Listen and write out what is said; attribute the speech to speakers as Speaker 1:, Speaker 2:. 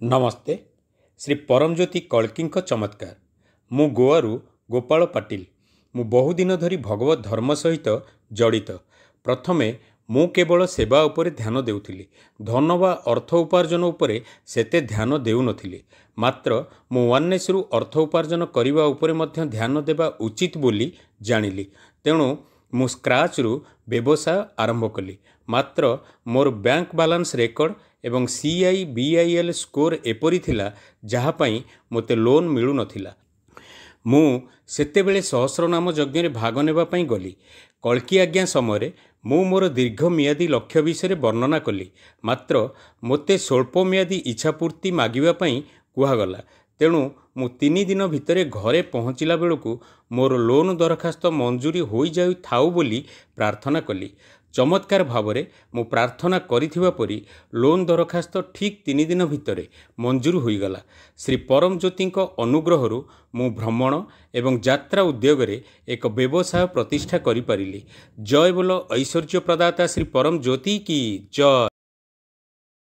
Speaker 1: नमस्ते। श्री परमज्योति कल्की चमत्कार। मु गोवारू गोपाल पाटिल। मु बहुदिन धरी भगवत धर्म सहित जड़ित। प्रथमे मु केवल सेवा उपरे ध्यान देउथिली। धन वा अर्थ उपार्जन उपरे सेते ध्यान देउ नथिली। मात्र मु वननेस रु अर्थ उपार्जन करिवा उपरे मध्य ध्यान देबा उचित बोली जानिली। तेणु मु स्क्राच रु व्यवसाय आरंभ कली। मात्र मोर बैंक बैलेंस रेकर्ड एवं CIBIL स्कोर एपरी थिला जहा पई मोते लोन मिलु नथिला। मु सेतेबेले सहस्रनाम यज्ञ रे भाग नेबा पई गली। कल्की आज्ञा समय मु मोर दीर्घमियादी लक्ष्य विषय वर्णना कली। मात्र मोते स्वल्पमियादी इच्छापूर्ति मागिबा पई कुहागला। तेणु मु 3 दिन भितरे घरे पहुँचला बेलू मोर लोन दरखास्त मंजूरी हो जाऊ थाउ बोली प्रार्थना कली। चमत्कार भावरे मु प्रार्थना करिथिबा परी लोन दरखास्त ठीक 3 दिन भितरे मंजूर होईगला। श्री परमज्योति अनुग्रहरु मु भ्रमण एवं यात्रा उद्योग रे एक व्यवसाय प्रतिष्ठा करि पारिली। जय बोलो ऐश्वर्य प्रदाता श्री परमज्योति की जय।